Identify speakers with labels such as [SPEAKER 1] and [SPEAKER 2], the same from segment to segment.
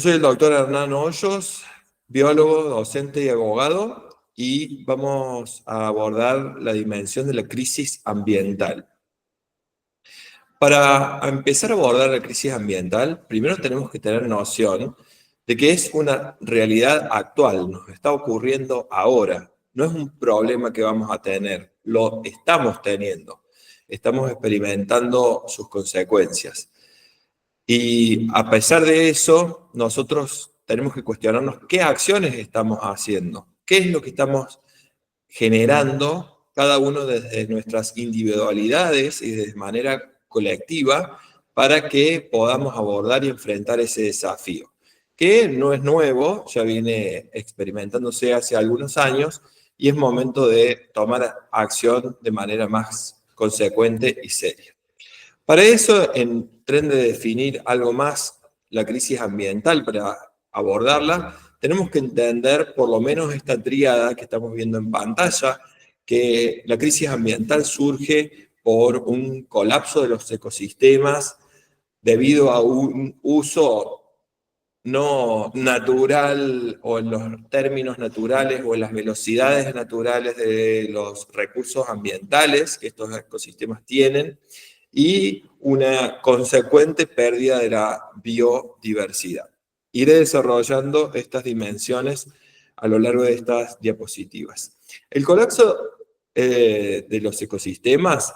[SPEAKER 1] Soy el doctor Hernán Hoyos, biólogo, docente y abogado, y vamos a abordar la dimensión de la crisis ambiental. Para empezar a abordar la crisis ambiental, primero tenemos que tener noción de que es una realidad actual, nos está ocurriendo ahora, no es un problema que vamos a tener, lo estamos teniendo, estamos experimentando sus consecuencias. Y a pesar de eso, nosotros tenemos que cuestionarnos qué acciones estamos haciendo, qué es lo que estamos generando cada uno desde nuestras individualidades y de manera colectiva para que podamos abordar y enfrentar ese desafío, que no es nuevo, ya viene experimentándose hace algunos años y es momento de tomar acción de manera más consecuente y seria. Para eso, en tren de definir algo más la crisis ambiental, para abordarla, tenemos que entender por lo menos esta tríada que estamos viendo en pantalla, que la crisis ambiental surge por un colapso de los ecosistemas debido a un uso no natural o en los términos naturales o en las velocidades naturales de los recursos ambientales que estos ecosistemas tienen, y una consecuente pérdida de la biodiversidad. Iré desarrollando estas dimensiones a lo largo de estas diapositivas. El colapso de los ecosistemas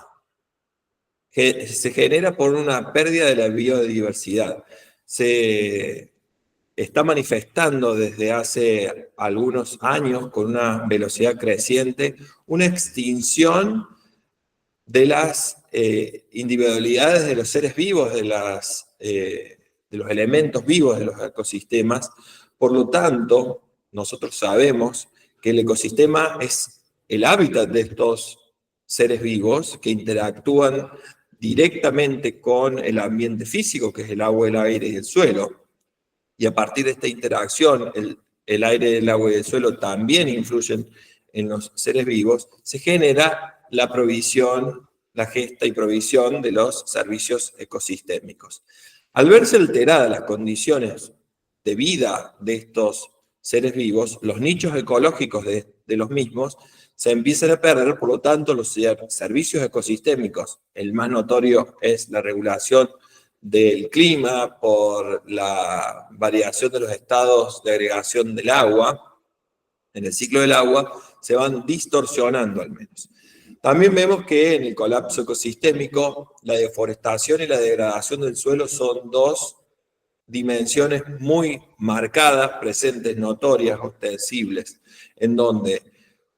[SPEAKER 1] se genera por una pérdida de la biodiversidad. Se está manifestando desde hace algunos años con una velocidad creciente una extinción de las individualidades de los seres vivos, de los elementos vivos de los ecosistemas. Por lo tanto, nosotros sabemos que el ecosistema es el hábitat de estos seres vivos que interactúan directamente con el ambiente físico, que es el agua, el aire y el suelo. Y a partir de esta interacción, el aire, el agua y el suelo también influyen en los seres vivos, se genera la provisión, la gesta y provisión de los servicios ecosistémicos. Al verse alteradas las condiciones de vida de estos seres vivos, los nichos ecológicos de los mismos se empiezan a perder, por lo tanto, los servicios ecosistémicos, el más notorio es la regulación del clima, por la variación de los estados de agregación del agua, en el ciclo del agua, se van distorsionando al menos. También vemos que en el colapso ecosistémico, la deforestación y la degradación del suelo son dos dimensiones muy marcadas, presentes, notorias, ostensibles, en donde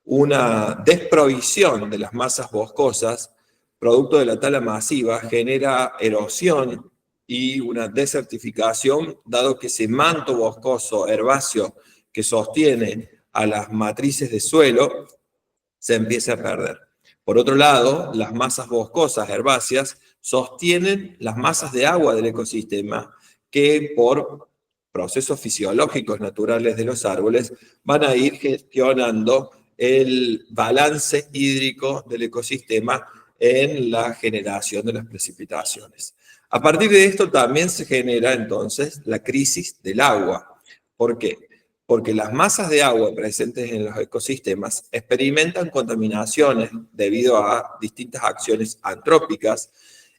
[SPEAKER 1] una desprovisión de las masas boscosas, producto de la tala masiva, genera erosión y una desertificación, dado que ese manto boscoso herbáceo que sostiene a las matrices de suelo se empieza a perder. Por otro lado, las masas boscosas herbáceas sostienen las masas de agua del ecosistema que por procesos fisiológicos naturales de los árboles van a ir gestionando el balance hídrico del ecosistema en la generación de las precipitaciones. A partir de esto también se genera entonces la crisis del agua. ¿Por qué? Porque las masas de agua presentes en los ecosistemas experimentan contaminaciones debido a distintas acciones antrópicas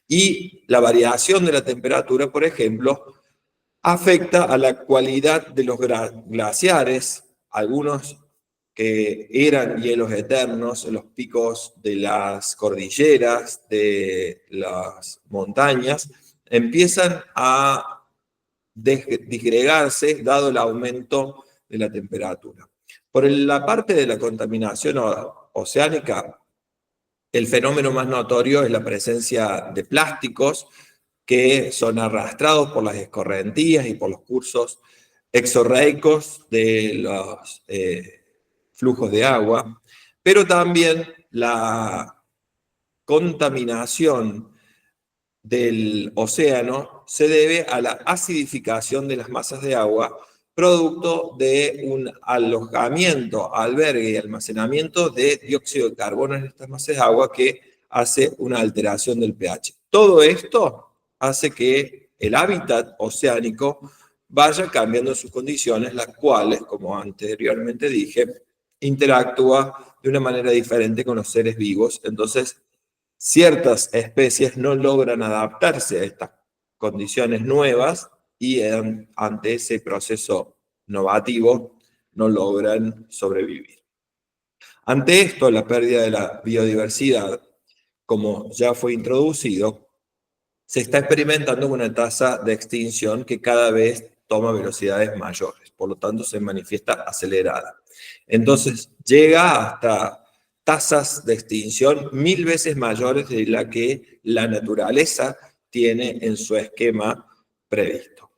[SPEAKER 1] y la variación de la temperatura, por ejemplo, afecta a la cualidad de los glaciares, algunos que eran hielos eternos, los picos de las cordilleras, de las montañas, empiezan a disgregarse dado el aumento de la temperatura. Por la parte de la contaminación oceánica, el fenómeno más notorio es la presencia de plásticos que son arrastrados por las escorrentías y por los cursos exorreicos de los flujos de agua, pero también la contaminación del océano se debe a la acidificación de las masas de agua, producto de un alojamiento, albergue y almacenamiento de dióxido de carbono en estas masas de agua que hace una alteración del pH. Todo esto hace que el hábitat oceánico vaya cambiando sus condiciones, las cuales, como anteriormente dije, interactúa de una manera diferente con los seres vivos. Entonces, ciertas especies no logran adaptarse a estas condiciones nuevas y ante ese proceso novativo no logran sobrevivir. Ante esto, la pérdida de la biodiversidad, como ya fue introducido, se está experimentando una tasa de extinción que cada vez toma velocidades mayores, por lo tanto se manifiesta acelerada. Entonces llega hasta tasas de extinción 1000 veces mayores de la que la naturaleza tiene en su esquema previsto.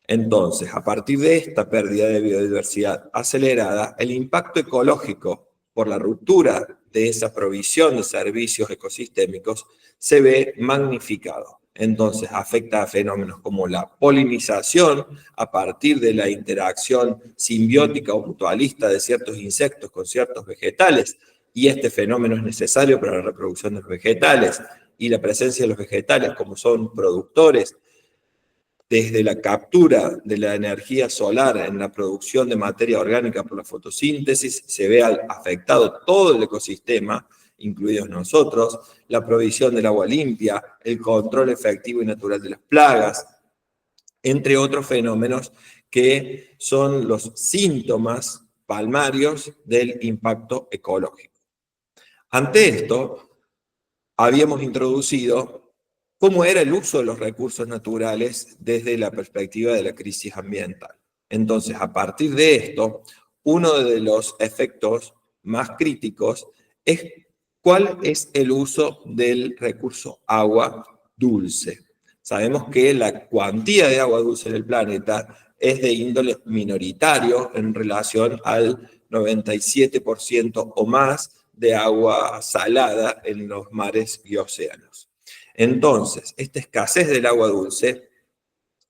[SPEAKER 1] Entonces, a partir de esta pérdida de biodiversidad acelerada, el impacto ecológico por la ruptura de esa provisión de servicios ecosistémicos se ve magnificado. Entonces, afecta a fenómenos como la polinización a partir de la interacción simbiótica o mutualista de ciertos insectos con ciertos vegetales, y este fenómeno es necesario para la reproducción de los vegetales, y la presencia de los vegetales como son productores desde la captura de la energía solar en la producción de materia orgánica por la fotosíntesis, se ve afectado todo el ecosistema, incluidos nosotros, la provisión del agua limpia, el control efectivo y natural de las plagas, entre otros fenómenos que son los síntomas palmarios del impacto ecológico. Ante esto, habíamos introducido cómo era el uso de los recursos naturales desde la perspectiva de la crisis ambiental. Entonces, a partir de esto, uno de los efectos más críticos es cuál es el uso del recurso agua dulce. Sabemos que la cuantía de agua dulce en el planeta es de índole minoritario en relación al 97% o más de agua salada en los mares y océanos. Entonces, esta escasez del agua dulce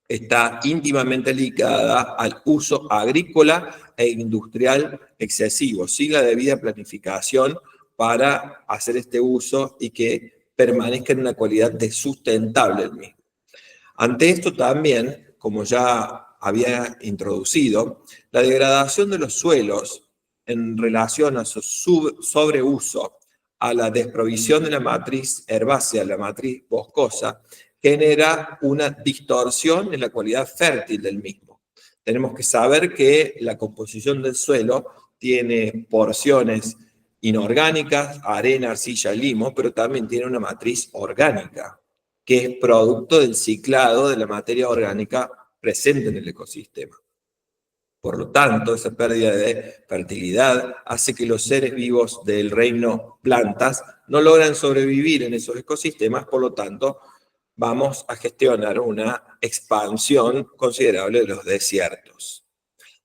[SPEAKER 1] está íntimamente ligada al uso agrícola e industrial excesivo, sin la debida planificación para hacer este uso y que permanezca en una cualidad de sustentable el mismo. Ante esto también, como ya había introducido, la degradación de los suelos en relación a su sobreuso, a la desprovisión de la matriz herbácea, la matriz boscosa, genera una distorsión en la cualidad fértil del mismo. Tenemos que saber que la composición del suelo tiene porciones inorgánicas, arena, arcilla, limo, pero también tiene una matriz orgánica, que es producto del ciclado de la materia orgánica presente en el ecosistema. Por lo tanto, esa pérdida de fertilidad hace que los seres vivos del reino plantas no logran sobrevivir en esos ecosistemas, por lo tanto, vamos a gestionar una expansión considerable de los desiertos.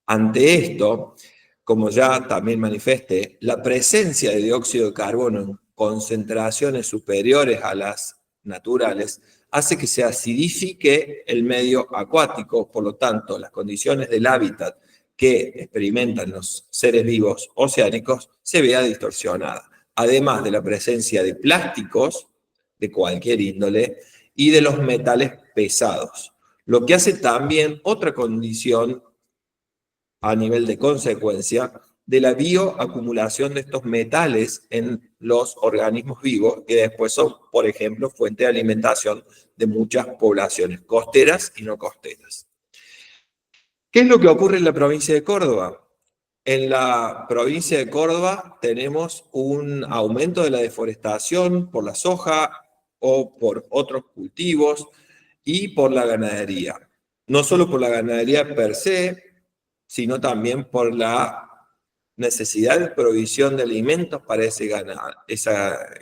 [SPEAKER 1] Ante esto, como ya también manifesté, la presencia de dióxido de carbono en concentraciones superiores a las naturales hace que se acidifique el medio acuático, por lo tanto, las condiciones del hábitat que experimentan los seres vivos oceánicos se vea distorsionada, además de la presencia de plásticos de cualquier índole y de los metales pesados, lo que hace también otra condición a nivel de consecuencia de la bioacumulación de estos metales en los organismos vivos, que después son, por ejemplo, fuente de alimentación de muchas poblaciones costeras y no costeras. ¿Qué es lo que ocurre en la provincia de Córdoba? En la provincia de Córdoba tenemos un aumento de la deforestación por la soja o por otros cultivos y por la ganadería. No solo por la ganadería per se, sino también por la necesidad de provisión de alimentos para ese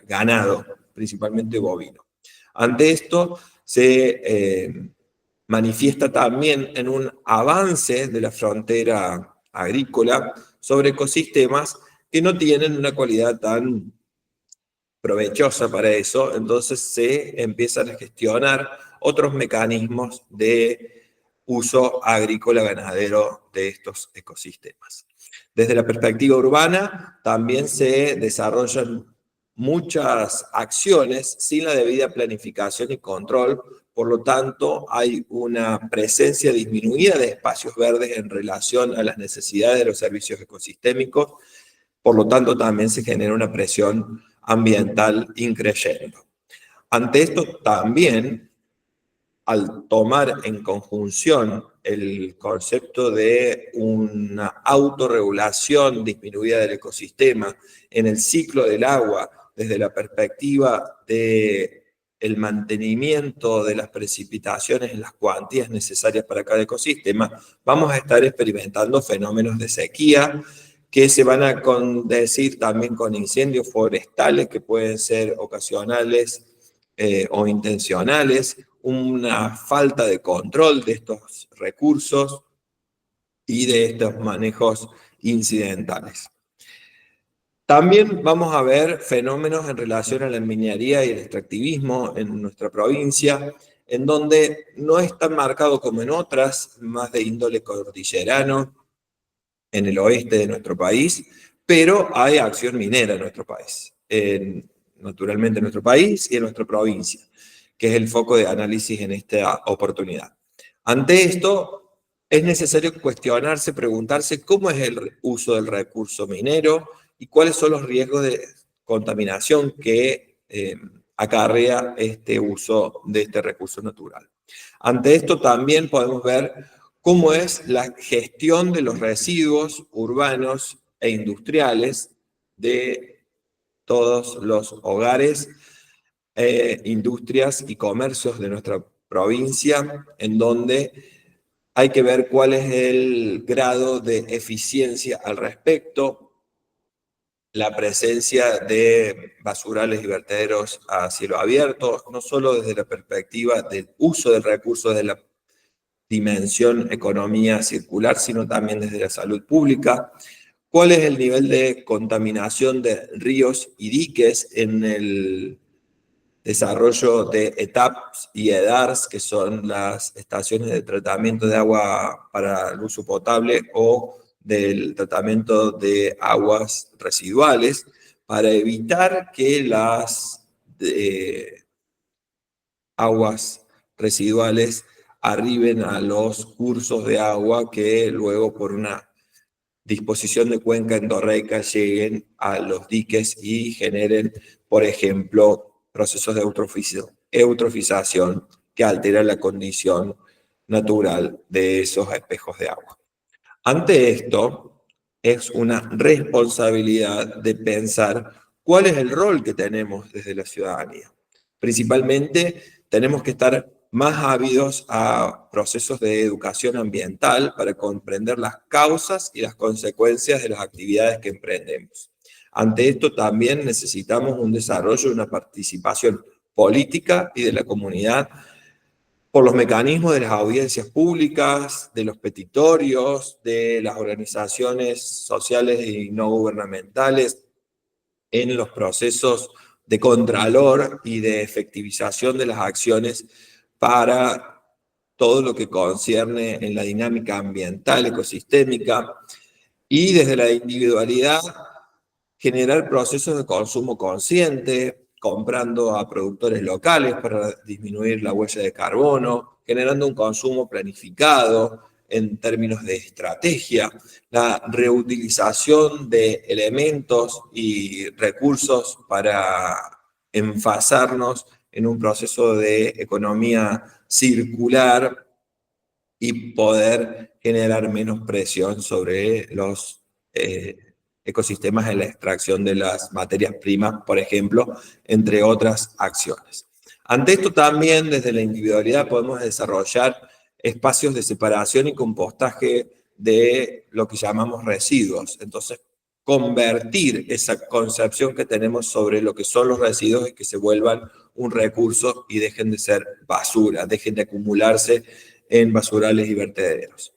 [SPEAKER 1] ganado, principalmente bovino. Ante esto se manifiesta también en un avance de la frontera agrícola sobre ecosistemas que no tienen una cualidad tan provechosa para eso, entonces se empiezan a gestionar otros mecanismos de uso agrícola ganadero de estos ecosistemas. Desde la perspectiva urbana también se desarrollan muchas acciones sin la debida planificación y control por lo tanto hay una presencia disminuida de espacios verdes en relación a las necesidades de los servicios ecosistémicos, por lo tanto también se genera una presión ambiental increyendo. Ante esto también, al tomar en conjunción el concepto de una autorregulación disminuida del ecosistema en el ciclo del agua, desde la perspectiva de el mantenimiento de las precipitaciones en las cuantías necesarias para cada ecosistema, vamos a estar experimentando fenómenos de sequía que se van a condecir también con incendios forestales que pueden ser ocasionales o intencionales, una falta de control de estos recursos y de estos manejos incidentales. También vamos a ver fenómenos en relación a la minería y el extractivismo en nuestra provincia, en donde no es tan marcado como en otras, más de índole cordillerano en el oeste de nuestro país, pero hay acción minera en nuestro país, naturalmente en nuestro país y en nuestra provincia, que es el foco de análisis en esta oportunidad. Ante esto, es necesario cuestionarse, preguntarse cómo es el uso del recurso minero y cuáles son los riesgos de contaminación que acarrea este uso de este recurso natural. Ante esto también podemos ver cómo es la gestión de los residuos urbanos e industriales de todos los hogares, industrias y comercios de nuestra provincia, en donde hay que ver cuál es el grado de eficiencia al respecto, la presencia de basurales y vertederos a cielo abierto, no solo desde la perspectiva del uso del recurso, desde la dimensión economía circular, sino también desde la salud pública. ¿Cuál es el nivel de contaminación de ríos y diques en el desarrollo de ETAPs y EDARS, que son las estaciones de tratamiento de agua para el uso potable o del tratamiento de aguas residuales, para evitar que las aguas residuales arriben a los cursos de agua que luego por una disposición de cuenca endorreica lleguen a los diques y generen, por ejemplo, procesos de eutrofización que alteran la condición natural de esos espejos de agua. Ante esto, es una responsabilidad de pensar cuál es el rol que tenemos desde la ciudadanía. Principalmente, tenemos que estar más ávidos a procesos de educación ambiental para comprender las causas y las consecuencias de las actividades que emprendemos. Ante esto también necesitamos un desarrollo, una participación política y de la comunidad por los mecanismos de las audiencias públicas, de los petitorios, de las organizaciones sociales y no gubernamentales, en los procesos de contralor y de efectivización de las acciones para todo lo que concierne en la dinámica ambiental, ecosistémica, y desde la individualidad generar procesos de consumo consciente, comprando a productores locales para disminuir la huella de carbono, generando un consumo planificado en términos de estrategia, la reutilización de elementos y recursos para envasarnos en un proceso de economía circular y poder generar menos presión sobre los ecosistemas en la extracción de las materias primas, por ejemplo, entre otras acciones. Ante esto también, desde la individualidad, podemos desarrollar espacios de separación y compostaje de lo que llamamos residuos. Entonces, convertir esa concepción que tenemos sobre lo que son los residuos y que se vuelvan un recurso y dejen de ser basura, dejen de acumularse en basurales y vertederos.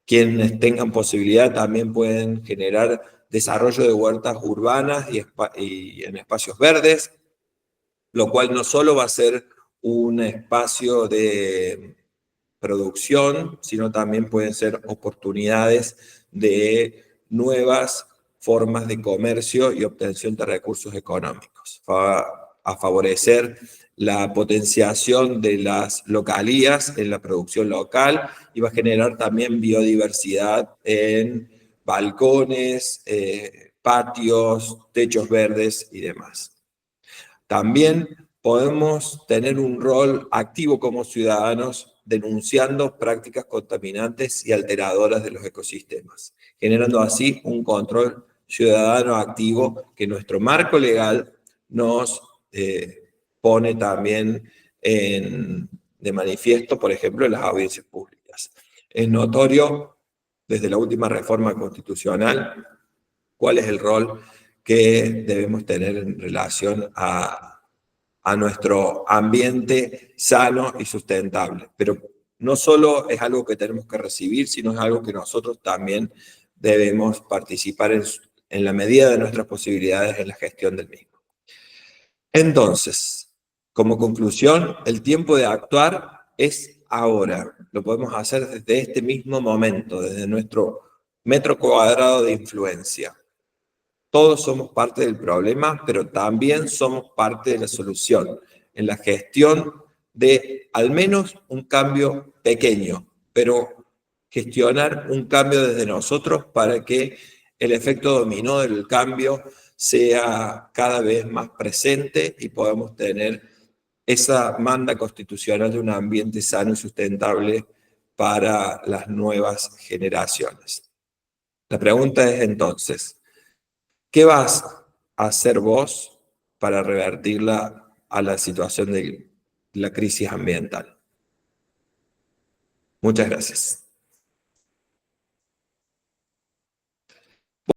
[SPEAKER 1] Quienes tengan posibilidad también pueden generar desarrollo de huertas urbanas y en espacios verdes, lo cual no solo va a ser un espacio de producción, sino también pueden ser oportunidades de nuevas formas de comercio y obtención de recursos económicos. Va a favorecer la potenciación de las localías en la producción local y va a generar también biodiversidad en balcones, patios, techos verdes y demás. También podemos tener un rol activo como ciudadanos denunciando prácticas contaminantes y alteradoras de los ecosistemas, generando así un control ciudadano activo que nuestro marco legal nos pone también de manifiesto, por ejemplo, en las audiencias públicas. Es notorio desde la última reforma constitucional cuál es el rol que debemos tener en relación a nuestro ambiente sano y sustentable. Pero no solo es algo que tenemos que recibir, sino es algo que nosotros también debemos participar en la medida de nuestras posibilidades en la gestión del mismo. Entonces, como conclusión, el tiempo de actuar es ahora. Lo podemos hacer desde este mismo momento, desde nuestro metro cuadrado de influencia. Todos somos parte del problema, pero también somos parte de la solución en la gestión de al menos un cambio pequeño, pero gestionar un cambio desde nosotros para que el efecto dominó del cambio sea cada vez más presente y podamos tener esa manda constitucional de un ambiente sano y sustentable para las nuevas generaciones. La pregunta es entonces, ¿qué vas a hacer vos para revertirla a la situación de la crisis ambiental? Muchas gracias.